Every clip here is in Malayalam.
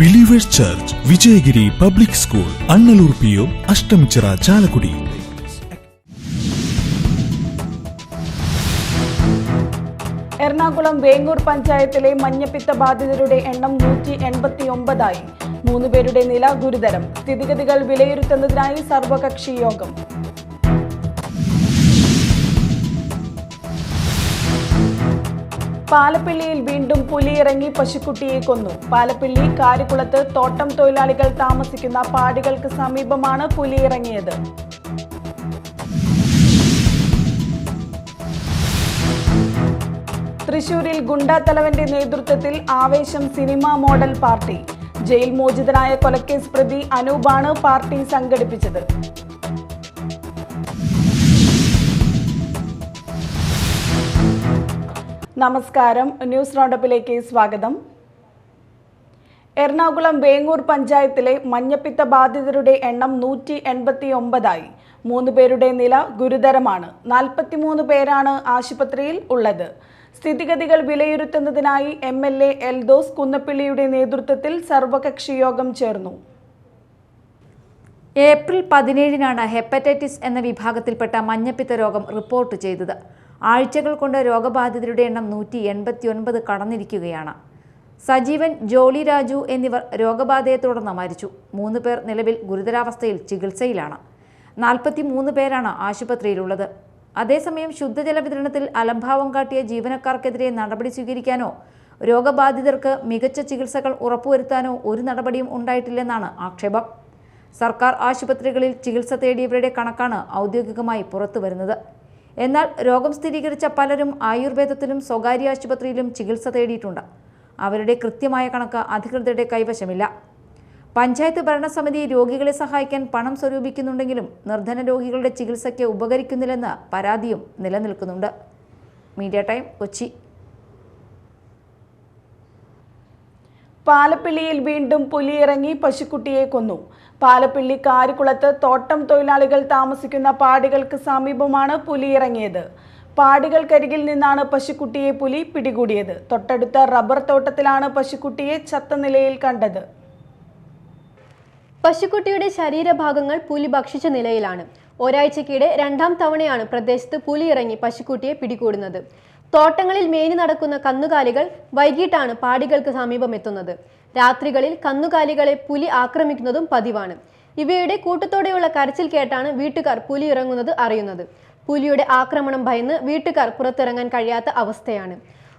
Believers church, Vijayagiri public school, Annallur PO, Ashtamichira, Chalakudy. Ernakulam Vengoor പഞ്ചായത്തിലെ മഞ്ഞപ്പിത്ത ബാധിതരുടെ എണ്ണം 189ആയി. 3 പേരുടെ നില ഗുരുതരം. സ്ഥിതിഗതികൾ വിലയിരുത്തുന്നതിനായി സർവകക്ഷി യോഗം. പാലപ്പിള്ളിയിൽ വീണ്ടും പുലിയിറങ്ങി പശുക്കുട്ടിയെ കൊന്നു. പാലപ്പിള്ളി കാരിക്കുളത്ത് തോട്ടം തൊഴിലാളികൾ താമസിക്കുന്ന പാടികൾക്ക് സമീപമാണ് പുലിയിറങ്ങിയത്. തൃശൂരിൽ ഗുണ്ടാത്തലവന്റെ നേതൃത്വത്തിൽ Aavesham cinema model party. Jail മോചിതനായ കൊലക്കേസ് പ്രതി അനൂപാണ് പാർട്ടി സംഘടിപ്പിച്ചത്. നമസ്കാരം, ന്യൂസ് റൗണ്ടപ്പിലേക്ക് സ്വാഗതം. എറണാകുളം വേങ്ങൂർ പഞ്ചായത്തിലെ മഞ്ഞപ്പിത്ത ബാധിതരുടെ എണ്ണം 189ആയി. 3 പേരുടെ നില ഗുരുതരമാണ്. 43 പേരാണ് ആശുപത്രിയിൽ ഉള്ളത്. സ്ഥിതിഗതികൾ വിലയിരുത്തുന്നതിനായി MLA എൽദോസ് കുന്നപ്പിള്ളിയുടെ നേതൃത്വത്തിൽ സർവകക്ഷി യോഗം ചേർന്നു. ഏപ്രിൽ 17-നാണ് ഹെപ്പറ്റൈറ്റിസ് എന്ന വിഭാഗത്തിൽപ്പെട്ട മഞ്ഞപ്പിത്ത രോഗം റിപ്പോർട്ട് ചെയ്തത്. ആഴ്ചകൾ കൊണ്ട് രോഗബാധിതരുടെ എണ്ണം 189 കടന്നിരിക്കുകയാണ്. സജീവൻ, ജോളി രാജു എന്നിവർ രോഗബാധയെ തുടർന്ന് മരിച്ചു. 3 പേർ നിലവിൽ ഗുരുതരാവസ്ഥയിൽ ചികിത്സയിലാണ്. 43 പേരാണ് ആശുപത്രിയിലുള്ളത്. അതേസമയം ശുദ്ധജല വിതരണത്തിൽ അലംഭാവം കാട്ടിയ ജീവനക്കാർക്കെതിരെ നടപടി സ്വീകരിക്കാനോ രോഗബാധിതർക്ക് മികച്ച ചികിത്സകൾ ഉറപ്പുവരുത്താനോ ഒരു നടപടിയും ഉണ്ടായിട്ടില്ലെന്നാണ് ആക്ഷേപം. സർക്കാർ ആശുപത്രികളിൽ ചികിത്സ തേടിയവരുടെ കണക്കാണ് ഔദ്യോഗികമായി പുറത്തുവരുന്നത്. എന്നാൽ രോഗം സ്ഥിരീകരിച്ച പലരും ആയുർവേദത്തിലും സ്വകാര്യ ആശുപത്രിയിലും ചികിത്സ തേടിയിട്ടുണ്ട്. അവരുടെ കൃത്യമായ കണക്ക് അധികൃതരുടെ കൈവശമില്ല. പഞ്ചായത്ത് ഭരണസമിതി രോഗികളെ സഹായിക്കാൻ പണം സ്വരൂപിക്കുന്നുണ്ടെങ്കിലും നിർധന രോഗികളുടെ ചികിത്സയ്ക്ക് ഉപകരിക്കുന്നില്ലെന്ന് പരാതിയും നിലനിൽക്കുന്നുണ്ട്. Media time, Kochi. പാലപ്പിള്ളിയിൽ വീണ്ടും പുലിയിറങ്ങി പശുക്കുട്ടിയെ കൊന്നു. പാലപ്പിള്ളി കാരിക്കുളത്ത് തോട്ടം തൊഴിലാളികൾ താമസിക്കുന്ന പാടികൾക്ക് സമീപമാണ് പുലിയിറങ്ങിയത്. പാടികൾക്കരികിൽ നിന്നാണ് പശുക്കുട്ടിയെ പുലി പിടികൂടിയത്. തൊട്ടടുത്ത റബ്ബർ തോട്ടത്തിലാണ് പശുക്കുട്ടിയെ ചത്ത നിലയിൽ കണ്ടത്. പശുക്കുട്ടിയുടെ ശരീരഭാഗങ്ങൾ പുലി ഭക്ഷിച്ച നിലയിലാണ്. ഒരാഴ്ചക്കിടെ 2ാം തവണയാണ് പ്രദേശത്ത് പുലിയിറങ്ങി പശുക്കുട്ടിയെ പിടികൂടുന്നത്. തോട്ടങ്ങളിൽ മേഞ്ഞു നടക്കുന്ന കന്നുകാലികൾ വൈകിട്ടാണ് പാടികൾക്ക് സമീപം എത്തുന്നത്. രാത്രികളിൽ കന്നുകാലികളെ പുലി ആക്രമിക്കുന്നതും പതിവാണ്. ഇവയുടെ കൂട്ടത്തോടെയുള്ള കരച്ചിൽ കേട്ടാണ് വീട്ടുകാർ പുലി ഇറങ്ങുന്നത് അറിയുന്നത്. പുലിയുടെ ആക്രമണം ഭയന്ന് വീട്ടുകാർ പുറത്തിറങ്ങാൻ കഴിയാത്ത അവസ്ഥയാണ്.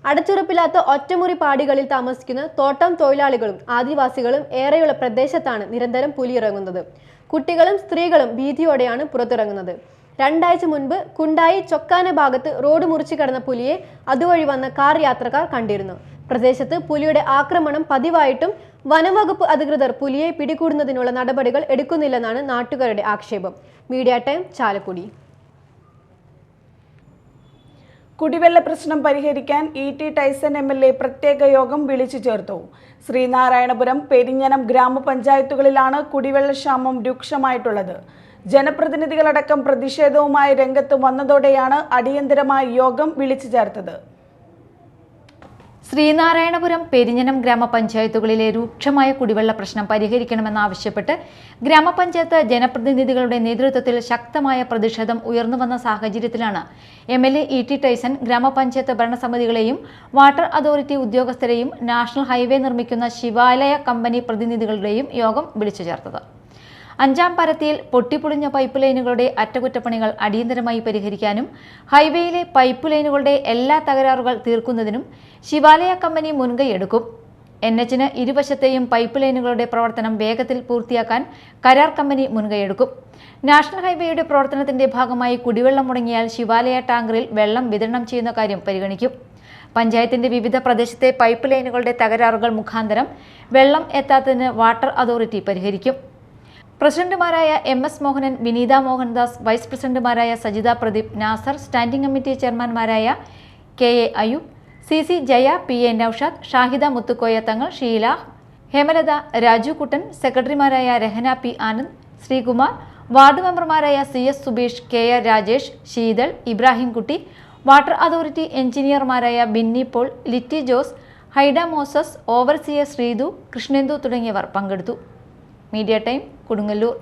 അടച്ചുറപ്പില്ലാത്ത ഒറ്റമുറി പാടികളിൽ താമസിക്കുന്ന തോട്ടം തൊഴിലാളികളും ആദിവാസികളും ഏറെയുള്ള പ്രദേശത്താണ് നിരന്തരം പുലി ഇറങ്ങുന്നത്. കുട്ടികളും സ്ത്രീകളും ഭീതിയോടെയാണ് പുറത്തിറങ്ങുന്നത്. 2 ആഴ്ച മുൻപ് കുണ്ടായി ചൊക്കാന ഭാഗത്ത് റോഡ് മുറിച്ചു കടന്ന പുലിയെ അതുവഴി വന്ന കാർ യാത്രക്കാർ കണ്ടിരുന്നു. പ്രദേശത്ത് പുലിയുടെ ആക്രമണം പതിവായിട്ടും വനംവകുപ്പ് അധികൃതർ പുലിയെ പിടികൂടുന്നതിനുള്ള നടപടികൾ എടുക്കുന്നില്ലെന്നാണ് നാട്ടുകാരുടെ ആക്ഷേപം. Media time, Chalakudy. കുടിവെള്ള പ്രശ്നം പരിഹരിക്കാൻ E.T. ടൈസൺ MLA പ്രത്യേക യോഗം വിളിച്ചു ചേർത്തു. ശ്രീനാരായണപുരം, പെരിഞ്ഞനം ഗ്രാമപഞ്ചായത്തുകളിലാണ് കുടിവെള്ളക്ഷാമം രൂക്ഷമായിട്ടുള്ളത്. ജനപ്രതിനിധികളടക്കം പ്രതിഷേധവുമായി രംഗത്ത് വന്നതോടെയാണ് അടിയന്തരമായി യോഗം വിളിച്ചു ചേർത്തത്. ശ്രീനാരായണപുരം, പെരിഞ്ഞനം ഗ്രാമപഞ്ചായത്തുകളിലെ രൂക്ഷമായ കുടിവെള്ള പ്രശ്നം പരിഹരിക്കണമെന്നാവശ്യപ്പെട്ട് ഗ്രാമപഞ്ചായത്ത് ജനപ്രതിനിധികളുടെ നേതൃത്വത്തിൽ ശക്തമായ പ്രതിഷേധം ഉയർന്നുവന്ന സാഹചര്യത്തിലാണ് MLA E.T. ടൈസൺ ഗ്രാമപഞ്ചായത്ത് ഭരണസമിതികളെയും വാട്ടർ അതോറിറ്റി ഉദ്യോഗസ്ഥരെയും നാഷണൽ ഹൈവേ നിർമ്മിക്കുന്ന ശിവാലയ കമ്പനി പ്രതിനിധികളുടെയും യോഗം വിളിച്ചു ചേർത്തത്. 5ാം പരത്തിയിൽ പൊട്ടിപ്പൊളിഞ്ഞ പൈപ്പ് ലൈനുകളുടെ അറ്റകുറ്റപ്പണികൾ അടിയന്തരമായി പരിഹരിക്കാനും ഹൈവേയിലെ പൈപ്പ് ലൈനുകളുടെ എല്ലാ തകരാറുകൾ തീർക്കുന്നതിനും ശിവാലയ കമ്പനി മുൻകൈയെടുക്കും. NH-ന് ഇരുവശത്തെയും പൈപ്പ് ലൈനുകളുടെ പ്രവർത്തനം വേഗത്തിൽ പൂർത്തിയാക്കാൻ കരാർ കമ്പനി മുൻകൈയെടുക്കും. നാഷണൽ ഹൈവേയുടെ പ്രവർത്തനത്തിന്റെ ഭാഗമായി കുടിവെള്ളം മുടങ്ങിയാൽ ശിവാലയ ടാങ്കറിൽ വെള്ളം വിതരണം ചെയ്യുന്ന കാര്യം പരിഗണിക്കും. പഞ്ചായത്തിന്റെ വിവിധ പ്രദേശത്തെ പൈപ്പ് ലൈനുകളുടെ തകരാറുകൾ മുഖാന്തരം വെള്ളം എത്താത്തതിന് വാട്ടർ അതോറിറ്റി പരിഹരിക്കും. പ്രസിഡന്റുമാരായ MS മോഹനൻ, വിനീത മോഹൻദാസ്, വൈസ് പ്രസിഡന്റുമാരായ സജിത പ്രദീപ്, നാസർ, സ്റ്റാൻഡിംഗ് കമ്മിറ്റി ചെയർമാൻമാരായ KA Ayoob, CC Jaya, PA Naushad, Shahida Muthukoya Thangal, Sheela, Hemalatha, Raju Kuttan, സെക്രട്ടറിമാരായ രഹന P. ആനന്ദ്, ശ്രീകുമാർ, വാർഡ് മെമ്പർമാരായ CS Subeesh, KR Rajesh, Sheethal, Ibrahim Kutty, water authority എഞ്ചിനീയർമാരായ ബിന്നി പോൾ, ലിറ്റി ജോസ്, ഹൈഡ മോസസ്, ഓവർസിയർ ശ്രീതു, കൃഷ്ണേന്ദു തുടങ്ങിയവർ പങ്കെടുത്തു. Media time, Kodungallur.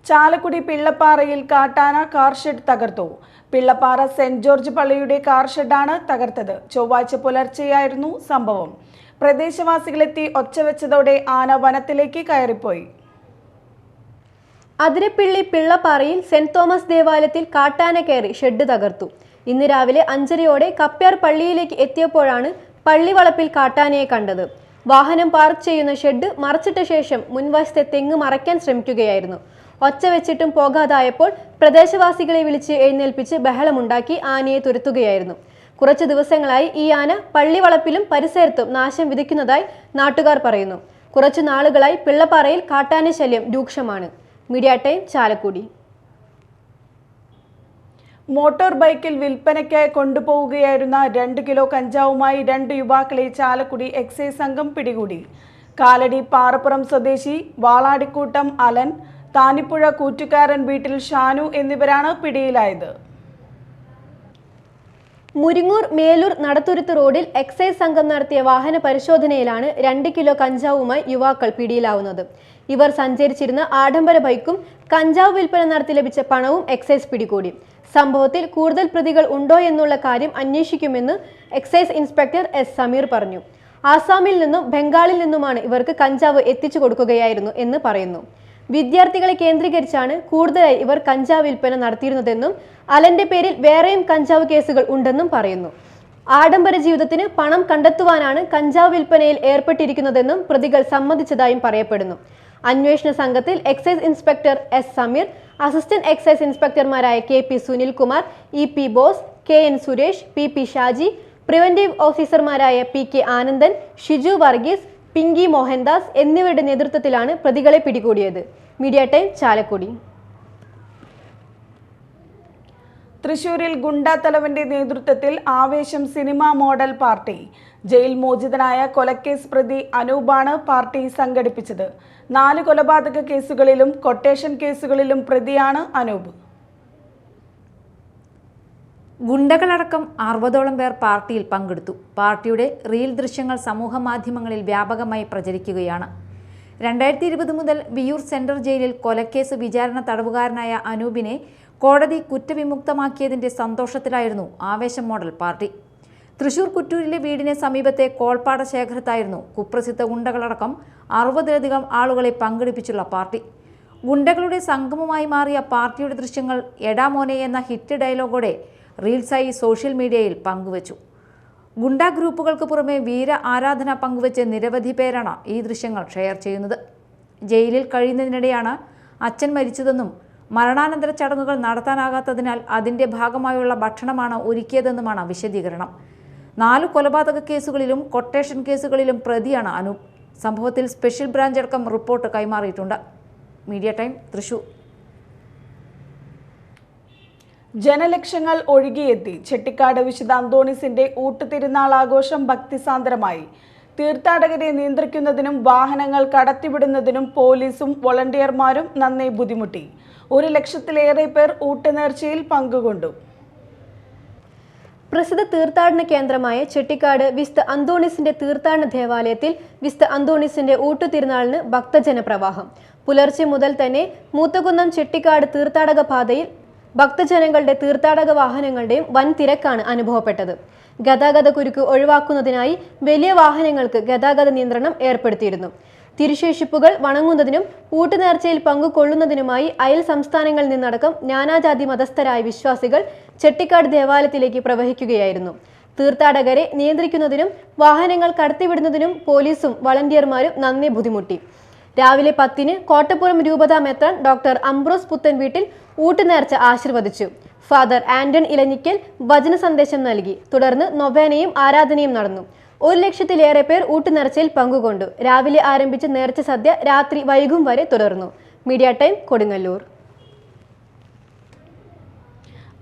ചാലക്കുടി പിള്ളപ്പാറയിൽ കാട്ടാന കാർ ഷെഡ് തകർത്തു. പിള്ളപ്പാറ സെന്റ് ജോർജ് പള്ളിയുടെ കാർ ഷെഡാണ് തകർത്തത്. ചൊവ്വാഴ്ച പുലർച്ചെയായിരുന്നു സംഭവം. പ്രദേശവാസികളെത്തി ഒച്ചവെച്ചതോടെ ആന വനത്തിലേക്ക് കയറിപ്പോയി. അതിരപ്പിള്ളി പിള്ളപ്പാറയിൽ സെന്റ് തോമസ് ദേവാലയത്തിൽ കാട്ടാന കയറി ഷെഡ് തകർത്തു. ഇന്ന് രാവിലെ 5:30 കപ്പ്യാർ പള്ളിയിലേക്ക് എത്തിയപ്പോഴാണ് പള്ളിവളപ്പിൽ കാട്ടാനയെ കണ്ടത്. വാഹനം പാർക്ക് ചെയ്യുന്ന ഷെഡ് മറച്ചിട്ട ശേഷം മുൻവശത്തെ തെങ്ങ് മറയ്ക്കാൻ ശ്രമിക്കുകയായിരുന്നു. ഒച്ച വെച്ചിട്ടും പോകാതായപ്പോൾ പ്രദേശവാസികളെ വിളിച്ച് എഴുന്നേൽപ്പിച്ച് ബഹളമുണ്ടാക്കി ആനയെ തുരത്തുകയായിരുന്നു. കുറച്ചു ദിവസങ്ങളായി ഈ ആന പള്ളിവളപ്പിലും പരിസരത്തും നാശം വിതയ്ക്കുന്നതായി നാട്ടുകാർ പറയുന്നു. കുറച്ചു നാളുകളായി പിള്ളപ്പാറയിൽ കാട്ടാന ശല്യം രൂക്ഷമാണ്. Media time, Chalakudy. മോട്ടോർ ബൈക്കിൽ വിൽപ്പനയ്ക്കായി കൊണ്ടുപോവുകയായിരുന്ന 2 കിലോ കഞ്ചാവുമായി 2 യുവാക്കളെ ചാലക്കുടി എക്സൈസ് സംഘം പിടികൂടി. കാലടി പാറപ്പുറം സ്വദേശി വാളാടിക്കൂട്ടം അലൻ, താനിപ്പുഴ കൂറ്റുകാരൻ വീട്ടിൽ ഷാനു എന്നിവരാണ് പിടിയിലായത്. മുരിങ്ങൂർ മേലൂർ നടത്തുരുത്ത് റോഡിൽ എക്സൈസ് സംഘം നടത്തിയ വാഹന പരിശോധനയിലാണ് 2 കിലോ കഞ്ചാവുമായി യുവാക്കൾ പിടിയിലാവുന്നത്. ഇവർ സഞ്ചരിച്ചിരുന്ന ആഡംബര ബൈക്കും കഞ്ചാവ് വിൽപ്പന നടത്തി ലഭിച്ച പണവും എക്സൈസ് പിടികൂടി. സംഭവത്തിൽ കൂടുതൽ പ്രതികൾ ഉണ്ടോ എന്നുള്ള കാര്യം അന്വേഷിക്കുമെന്ന് എക്സൈസ് ഇൻസ്പെക്ടർ എസ് സമീർ പറഞ്ഞു. ആസാമിൽ നിന്നും ബംഗാളിൽ നിന്നുമാണ് ഇവർക്ക് കഞ്ചാവ് എത്തിച്ചു കൊടുക്കുകയായിരുന്നു എന്ന് പറയുന്നു. വിദ്യാർത്ഥികളെ കേന്ദ്രീകരിച്ചാണ് കൂടുതലായി ഇവർ കഞ്ചാവ് വിൽപ്പന നടത്തിയിരുന്നതെന്നും അലന്റെ പേരിൽ വേറെയും കഞ്ചാവ് കേസുകൾ ഉണ്ടെന്നും പറയുന്നു. ആഡംബര ജീവിതത്തിന് പണം കണ്ടെത്തുവാനാണ് കഞ്ചാവ് വിൽപ്പനയിൽ ഏർപ്പെട്ടിരിക്കുന്നതെന്നും പ്രതികൾ സമ്മതിച്ചതായും പറയപ്പെടുന്നു. അന്വേഷണ സംഘത്തിൽ excise inspector S Sameer, assistant excise ഇൻസ്പെക്ടർമാരായ KP Sunilkumar, EP Bose, KN Suresh, PP Shaji, preventive ഓഫീസർമാരായ PK ആനന്ദൻ, ഷിജു വർഗീസ്, പിങ്കി മോഹൻദാസ് എന്നിവരുടെ നേതൃത്വത്തിലാണ് പ്രതികളെ പിടികൂടിയത്. Media time, Chalakudy. തൃശൂരിൽ ഗുണ്ടാത്തലവന്റെ നേതൃത്വത്തിൽ Aavesham cinema model party. Jail മോചിതനായ കൊലക്കേസ് പ്രതി അനൂപാണ് പാർട്ടി സംഘടിപ്പിച്ചത്. 4 കൊലപാതക കേസുകളിലും കൊട്ടേഷൻ കേസുകളിലും പ്രതിയാണ് അനൂപ്. ഗുണ്ടകളടക്കം 60ഓളം പേർ പാർട്ടിയിൽ പങ്കെടുത്തു. പാർട്ടിയുടെ റീൽ ദൃശ്യങ്ങൾ സമൂഹ മാധ്യമങ്ങളിൽ വ്യാപകമായി പ്രചരിക്കുകയാണ്. 2020 മുതൽ വിയൂർ സെൻട്രൽ ജയിലിൽ കൊലക്കേസ് വിചാരണ തടവുകാരനായ അനൂപിനെ കോടതി കുറ്റവിമുക്തമാക്കിയതിന്റെ സന്തോഷത്തിലായിരുന്നു ആവേശം മോഡൽ പാർട്ടി. തൃശൂർ കുറ്റൂരിലെ വീടിന് സമീപത്തെ കോൾപ്പാട ശേഖരത്തായിരുന്നു കുപ്രസിദ്ധ ഗുണ്ടകളടക്കം 60ലധികം ആളുകളെ പങ്കെടുപ്പിച്ചുള്ള പാർട്ടി. ഗുണ്ടകളുടെ സംഗമമായി മാറിയ പാർട്ടിയുടെ ദൃശ്യങ്ങൾ എടാ മോനെ എന്ന ഹിറ്റ് ഡയലോഗോടെ റീൽസായി സോഷ്യൽ മീഡിയയിൽ പങ്കുവച്ചു. ഗുണ്ടാ ഗ്രൂപ്പുകൾക്ക് പുറമെ വീര ആരാധന പങ്കുവച്ച് നിരവധി പേരാണ് ഈ ദൃശ്യങ്ങൾ ഷെയർ ചെയ്യുന്നത്. ജയിലിൽ കഴിയുന്നതിനിടെയാണ് അച്ഛൻ മരിച്ചതെന്നും മരണാനന്തര ചടങ്ങുകൾ നടത്താനാകാത്തതിനാൽ അതിൻ്റെ ഭാഗമായുള്ള ഭക്ഷണമാണ് ഒരുക്കിയതെന്നുമാണ് വിശദീകരണം. 4 കൊലപാതക കേസുകളിലും കൊട്ടേഷൻ കേസുകളിലും പ്രതിയാണ് അനൂപ്. സംഭവത്തിൽ സ്പെഷ്യൽ ബ്രാഞ്ച് അടക്കം റിപ്പോർട്ട് കൈമാറിയിട്ടുണ്ട്. Media time, Thrissur. ജനലക്ഷങ്ങൾ ഒഴുകിയെത്തി. ചെട്ടിക്കാട് വിശുദ്ധ അന്തോണീസിന്റെ ഊട്ടുതിരുനാൾ ആഘോഷം ഭക്തിസാന്ദ്രമായി. തീർത്ഥാടകരെ നിയന്ത്രിക്കുന്നതിനും വാഹനങ്ങൾ കടത്തിവിടുന്നതിനും പോലീസും വോളണ്ടിയർമാരും നന്നേ ബുദ്ധിമുട്ടി. 1 ലക്ഷത്തിലേറെ പേർ ഊട്ടുനേർച്ചയിൽ പങ്കുകൊണ്ടു. പ്രസിദ്ധ തീർത്ഥാടന കേന്ദ്രമായ ചെട്ടിക്കാട് വിശുദ്ധ അന്തോണീസിന്റെ തീർത്ഥാടന ദേവാലയത്തിൽ വിശുദ്ധ അന്തോണീസിന്റെ ഊട്ടുതിരുനാളിന് ഭക്തജന പ്രവാഹം. പുലർച്ചെ മുതൽ തന്നെ മൂത്തകുന്നം ചെട്ടിക്കാട് തീർത്ഥാടക പാതയിൽ ഭക്തജനങ്ങളുടെ തീർത്ഥാടക വാഹനങ്ങളുടെയും വൻ തിരക്കാണ് അനുഭവപ്പെട്ടത്. ഗതാഗത കുരുക്ക് ഒഴിവാക്കുന്നതിനായി വലിയ വാഹനങ്ങൾക്ക് ഗതാഗത നിയന്ത്രണം ഏർപ്പെടുത്തിയിരുന്നു. തിരുശേഷിപ്പുകൾ വണങ്ങുന്നതിനും ഊട്ടുനേർച്ചയിൽ പങ്കുകൊള്ളുന്നതിനുമായി അയൽ സംസ്ഥാനങ്ങളിൽ നിന്നടക്കം നാനാജാതി മതസ്ഥരായ വിശ്വാസികൾ ചെട്ടിക്കാട് ദേവാലയത്തിലേക്ക് പ്രവഹിക്കുകയായിരുന്നു. തീർത്ഥാടകരെ നിയന്ത്രിക്കുന്നതിനും വാഹനങ്ങൾ കടത്തിവിടുന്നതിനും പോലീസും വളണ്ടിയർമാരും നന്നേ ബുദ്ധിമുട്ടി. രാവിലെ 10-ന് കോട്ടപ്പുറം രൂപത മെത്രാൻ ഡോക്ടർ അംബ്രോസ് പുത്തൻ വീട്ടിൽ ഊട്ടുനേർച്ച ആശീർവദിച്ചു. ഫാദർ ആന്റൺ ഇലഞ്ഞിക്കൽ വചന സന്ദേശം നൽകി. തുടർന്ന് നൊവേനയും ആരാധനയും നടന്നു. 1 ലക്ഷത്തിലേറെ പേർ ഊട്ടുനേർച്ചയിൽ പങ്കുകൊണ്ടു. രാവിലെ ആരംഭിച്ച നേർച്ച സദ്യ രാത്രി വൈകും വരെ തുടർന്നു. Media time, Kodungallur.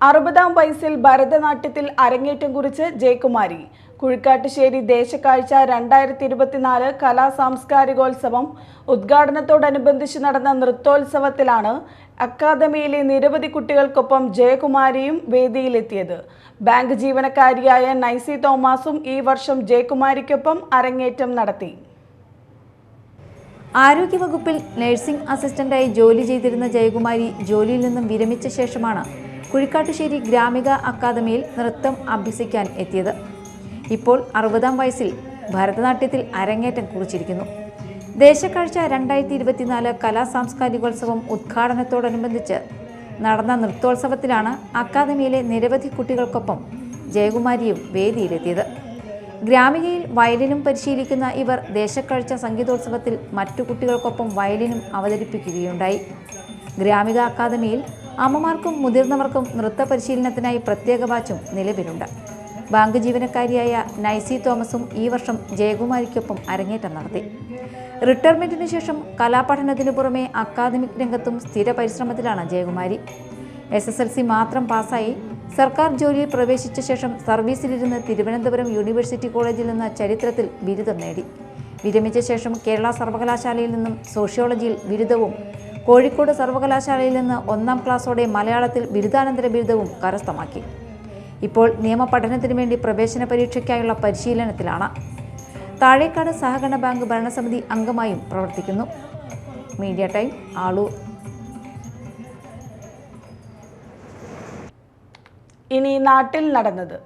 60-ാം വയസ്സിൽ ഭരതനാട്യത്തിൽ അരങ്ങേറ്റം കുറിച്ച് ജയകുമാരി. കുഴിക്കാട്ടുശ്ശേരി ദേശക്കാഴ്ച 2024 കലാ സാംസ്കാരികോത്സവം ഉദ്ഘാടനത്തോടനുബന്ധിച്ച് നടന്ന നൃത്തോത്സവത്തിലാണ് അക്കാദമിയിലെ നിരവധി കുട്ടികൾക്കൊപ്പം ജയകുമാരിയും വേദിയിലെത്തിയത്. ബാങ്ക് ജീവനക്കാരിയായ നൈസി തോമസും ഈ വർഷം ജയകുമാരിക്കൊപ്പം അരങ്ങേറ്റം നടത്തി. ആരോഗ്യവകുപ്പിൽ നഴ്സിംഗ് അസിസ്റ്റന്റായി ജോലി ചെയ്തിരുന്ന ജയകുമാരി ജോലിയിൽ നിന്നും വിരമിച്ച ശേഷമാണ് കുഴിക്കാട്ടുശ്ശേരി ഗ്രാമിക അക്കാദമിയിൽ നൃത്തം അഭ്യസിക്കാൻ എത്തിയത്. ഇപ്പോൾ 60-ാം വയസ്സിൽ ഭരതനാട്യത്തിൽ അരങ്ങേറ്റം കുറിച്ചിരിക്കുന്നു. ദേശക്കാഴ്ച 2024 കലാ സാംസ്കാരികോത്സവം ഉദ്ഘാടനത്തോടനുബന്ധിച്ച് നടന്ന നൃത്തോത്സവത്തിലാണ് അക്കാദമിയിലെ നിരവധി കുട്ടികൾക്കൊപ്പം ജയകുമാരിയും വേദിയിലെത്തിയത്. ഗ്രാമികയിൽ വയലിനും പരിശീലിക്കുന്ന ഇവർ ദേശക്കാഴ്ച സംഗീതോത്സവത്തിൽ മറ്റു കുട്ടികൾക്കൊപ്പം വയലിനും അവതരിപ്പിക്കുകയുണ്ടായി. ഗ്രാമിക അക്കാദമിയിൽ അമ്മമാർക്കും മുതിർന്നവർക്കും നൃത്ത പരിശീലനത്തിനായി പ്രത്യേക ബാച്ചും നിലവിലുണ്ട്. ബാങ്ക് ജീവനക്കാരിയായ നൈസി തോമസും ഈ വർഷം ജയകുമാരിക്കൊപ്പം അരങ്ങേറ്റം നടത്തി. റിട്ടയർമെന്റിനു ശേഷം കലാപഠനത്തിനു പുറമെ അക്കാദമിക് രംഗത്തും സ്ഥിര പരിശ്രമത്തിലാണ് ജയകുമാരി. SSLC മാത്രം പാസ്സായി സർക്കാർ ജോലിയിൽ പ്രവേശിച്ച ശേഷം സർവീസിലിരുന്ന് തിരുവനന്തപുരം യൂണിവേഴ്സിറ്റി കോളേജിൽ നിന്ന് ചരിത്രത്തിൽ ബിരുദം നേടി. വിരമിച്ച ശേഷം കേരള സർവകലാശാലയിൽ നിന്നും സോഷ്യോളജിയിൽ ബിരുദവും കോഴിക്കോട് സർവകലാശാലയിൽ നിന്ന് 1-ാം ക്ലാസ്സോടെ മലയാളത്തിൽ ബിരുദാനന്തര ബിരുദവും കരസ്ഥമാക്കി. ഇപ്പോൾ നിയമപഠനത്തിനു വേണ്ടി പ്രവേശന പരീക്ഷയ്ക്കായുള്ള പരിശീലനത്തിലാണ്. താഴേക്കാട് സഹകരണ ബാങ്ക് ഭരണസമിതി അംഗമായും പ്രവർത്തിക്കുന്നു. Media time, Aloor. ഇനി നാട്ടിൽ നടന്നത്.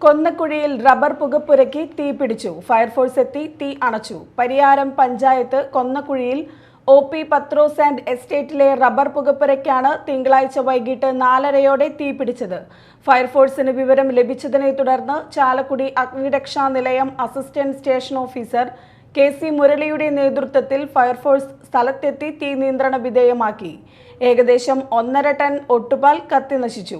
കൊന്നക്കുഴിയിൽ റബ്ബർ പുകപ്പുരയ്ക്ക് തീപിടിച്ചു. ഫയർഫോഴ്സ് എത്തി തീ അണച്ചു. പരിയാരം പഞ്ചായത്ത് കൊന്നക്കുഴിയിൽ OP പത്രോസ് ആൻഡ് എസ്റ്റേറ്റിലെ റബ്ബർ പുകപ്പുരയ്ക്കാണ് തിങ്കളാഴ്ച വൈകിട്ട് 4:30 തീപിടിച്ചത്. ഫയർഫോഴ്സിന് വിവരം ലഭിച്ചതിനെ തുടർന്ന് ചാലക്കുടി അഗ്നിരക്ഷാ നിലയം അസിസ്റ്റന്റ് സ്റ്റേഷൻ ഓഫീസർ KC മുരളിയുടെ നേതൃത്വത്തിൽ ഫയർഫോഴ്സ് സ്ഥലത്തെത്തി തീ നിയന്ത്രണ വിധേയമാക്കി. ഏകദേശം 1.5 ടൺ ഒട്ടുപാൽ കത്തിനശിച്ചു.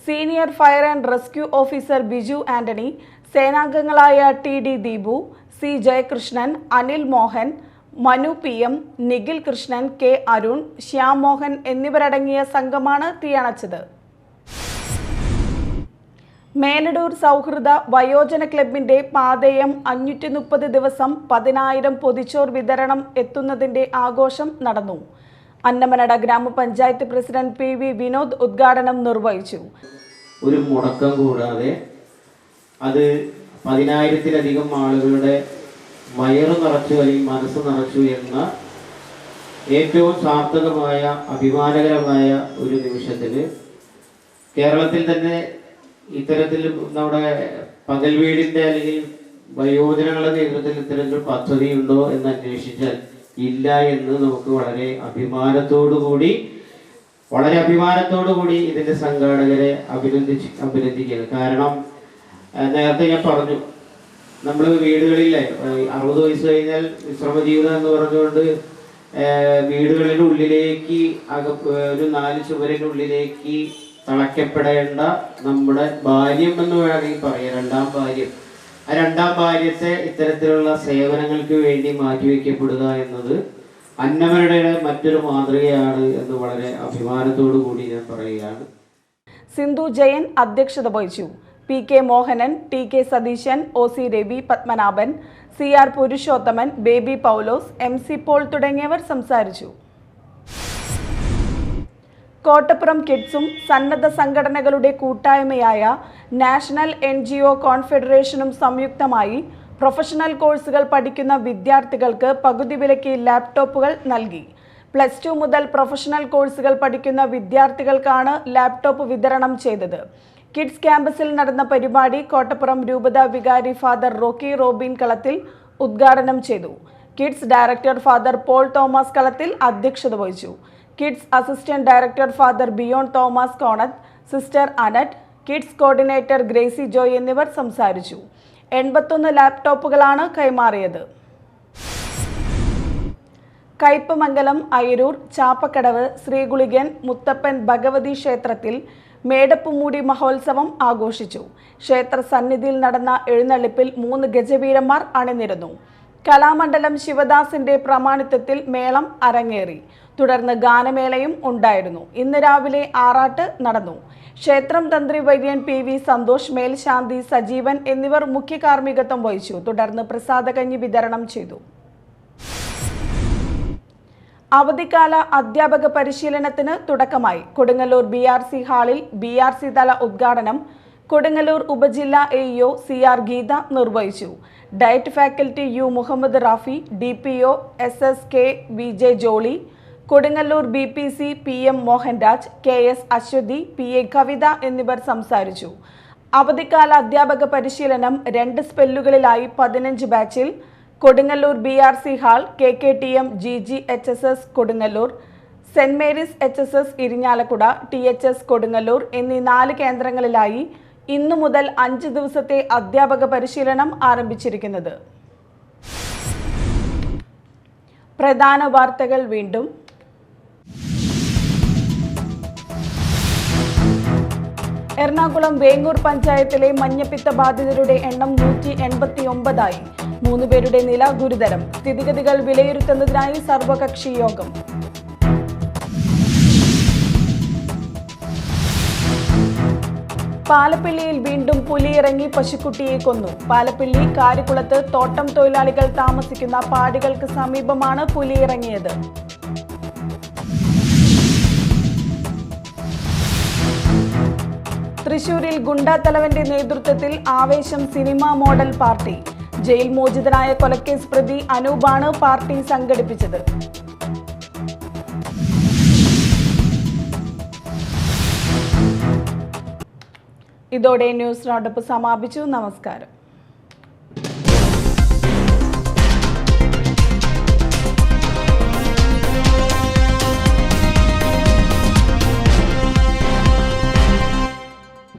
Senior fire and rescue officer Biju Antony, സേനാംഗങ്ങളായ TD Deepu, C Jayakrishnan, Anil Mohan, Manu PM, Nikhil Krishnan, K Arun, Shyam Mohan എന്നിവരടങ്ങിയ സംഘമാണ് തീയണച്ചത്. മേലടൂർ സൗഹൃദ വയോജന ക്ലബിന്റെ പാതയം 530 ദിവസം 10,000 പൊതിച്ചോർ വിതരണം എത്തുന്നതിന്റെ ആഘോഷം നടന്നു. അന്നമനട ഗ്രാമപഞ്ചായത്ത് പ്രസിഡന്റ് PV വിനോദ് ഉദ്ഘാടനം നിർവഹിച്ചു. ഒരു മുടക്കം കൂടാതെ അത് 10,000-ലധികം ആളുകളുടെ വയറു നിറച്ചു അല്ലെങ്കിൽ മനസ്സ് നിറച്ചു എന്ന ഏറ്റവും സാർത്ഥകമായ അഭിമാനകരമായ ഒരു നിമിഷത്തിന് കേരളത്തിൽ തന്നെ ഇത്തരത്തിൽ നമ്മുടെ പകൽ വീടിന്റെ അല്ലെങ്കിൽ വയോജനങ്ങളുടെ നേതൃത്വത്തിൽ ഇത്തരത്തിൽ പദ്ധതി ഉണ്ടോ എന്ന് അന്വേഷിച്ചാൽ ഇല്ല എന്ന് നമുക്ക് വളരെ അഭിമാനത്തോടു കൂടി ഇതിന്റെ സംഘാടകരെ അഭിനന്ദിക്കുകയാണ്. കാരണം നേരത്തെ ഞാൻ പറഞ്ഞു, നമ്മൾ വീടുകളിലെ 60 വയസ്സ് കഴിഞ്ഞാൽ വിശ്രമജീവിതം എന്ന് പറഞ്ഞുകൊണ്ട് വീടുകളിന്റെ ഉള്ളിലേക്ക് ഒരു 4 ചുവരിനുള്ളിലേക്ക് തളയ്ക്കപ്പെടേണ്ട നമ്മുടെ ഭാര്യം എന്ന് വേണമെങ്കിൽ പറയാം, 2ാം ഭാര്യം. ആ 2ാം ഭാര്യത്തെ ഇത്തരത്തിലുള്ള സേവനങ്ങൾക്ക് വേണ്ടി മാറ്റിവെക്കപ്പെടുക എന്നത് അന്നമനയുടെ മറ്റൊരു മാതൃകയാണ് എന്ന് വളരെ അഭിമാനത്തോടു കൂടി ഞാൻ പറയുകയാണ്. സിന്ധു ജയൻ അധ്യക്ഷത വഹിച്ചു. PK Mohanan, TK Satheesan, OC Ravi, Padmanabhan, CR Purushothaman, Baby Paulose, MC Paul തുടങ്ങിയവർ സംസാരിച്ചു. കോട്ടപ്പുറം കിഡ്സും സന്നദ്ധ സംഘടനകളുടെ കൂട്ടായ്മയായ നാഷണൽ NGO കോൺഫെഡറേഷനും സംയുക്തമായി പ്രൊഫഷണൽ കോഴ്സുകൾ പഠിക്കുന്ന വിദ്യാർത്ഥികൾക്ക് പകുതി വിലയ്ക്ക് ലാപ്ടോപ്പുകൾ നൽകി. +2 മുതൽ പ്രൊഫഷണൽ കോഴ്സുകൾ പഠിക്കുന്ന വിദ്യാർത്ഥികൾക്കാണ് ലാപ്ടോപ്പ് വിതരണം ചെയ്തത്. കിഡ്സ് ക്യാമ്പസിൽ നടന്ന പരിപാടി കോട്ടപ്പുറം രൂപത വികാരി ഫാദർ റോക്കി റോബിൻ കളത്തിൽ ഉദ്ഘാടനം ചെയ്തു. Kids director father Paul Thomas Kalathil അധ്യക്ഷത വഹിച്ചു. Kids assistant director father Beyon Thomas Konath, sister Anet, Kids coordinator Gracy Joy എന്നിവർ സംസാരിച്ചു. 81 ലാപ്ടോപ്പുകളാണ് കൈമാറിയത്. കയ്പമംഗലം, അയിരൂർ, ചാപ്പക്കടവ്, ശ്രീകുളികൻ, മുത്തപ്പൻ ഭഗവതി ക്ഷേത്രത്തിൽ മേടപ്പുമൂടി മഹോത്സവം ആഘോഷിച്ചു. ക്ഷേത്ര സന്നിധിയിൽ നടന്ന എഴുന്നള്ളിപ്പിൽ 3 ഗജവീരന്മാർ അണിനിരന്നു. കലാമണ്ഡലം ശിവദാസിന്റെ പ്രമാണിത്വത്തിൽ മേളം അരങ്ങേറി. തുടർന്ന് ഗാനമേളയും ഉണ്ടായിരുന്നു. ഇന്ന് രാവിലെ ആറാട്ട് നടന്നു. ക്ഷേത്രം തന്ത്രി വൈദ്യൻ PV സന്തോഷ്, മേൽശാന്തി സജീവൻ എന്നിവർ മുഖ്യ കാർമ്മികത്വം വഹിച്ചു. തുടർന്ന് പ്രസാദകഞ്ഞി വിതരണം ചെയ്തു. അവധിക്കാല അധ്യാപക പരിശീലനത്തിന് തുടക്കമായി. കൊടുങ്ങല്ലൂർ BRC ഹാളിൽ BRC തല ഉദ്ഘാടനം കൊടുങ്ങല്ലൂർ ഉപജില്ലാ AEO CR ഗീത നിർവഹിച്ചു. DIET faculty U Muhammad Rafi, DPO SSK VJ Jolly, Kodungallur BPC PM Mohanraj, KS Aswathi, PA Kavitha എന്നിവർ സംസാരിച്ചു. അവധിക്കാല അധ്യാപക പരിശീലനം 2 സ്പെല്ലുകളിലായി 15 ബാച്ചിൽ Kodungallur BRC hall, KKTM GGHSS Kodungallur, saint Mary's HSS Irinjalakuda, THS Kodungallur എന്നീ 4 കേന്ദ്രങ്ങളിലായി ഇന്നു മുതൽ 5 ദിവസത്തെ അധ്യാപക പരിശീലനം ആരംഭിച്ചിരിക്കുന്നത്. പ്രധാന വാർത്തകൾ വീണ്ടും. എറണാകുളം വേങ്ങൂർ പഞ്ചായത്തിലെ മഞ്ഞപ്പിത്ത ബാധിതരുടെ എണ്ണം 189ആയി. 3 പേരുടെ നില ഗുരുതരം. സ്ഥിതിഗതികൾ വിലയിരുത്തുന്നതിനായി സർവകക്ഷി യോഗം. പാലപ്പിള്ളിയിൽ വീണ്ടും പുലിയിറങ്ങി പശുക്കുട്ടിയെ കൊന്നു. പാലപ്പിള്ളി കാരിക്കുളത്ത് തോട്ടം തൊഴിലാളികൾ താമസിക്കുന്ന പാടികൾക്ക് സമീപമാണ് പുലിയിറങ്ങിയത്. തൃശൂരിൽ ഗുണ്ടാത്തലവന്റെ നേതൃത്വത്തിൽ Aavesham cinema model party. Jail മോചിതനായ കൊലക്കേസ് പ്രതി അനൂപാണ് പാർട്ടി സംഘടിപ്പിച്ചത്. ഇതോടെ ന്യൂസ് റൗണ്ടപ്പ് സമാപിച്ചു. നമസ്കാരം.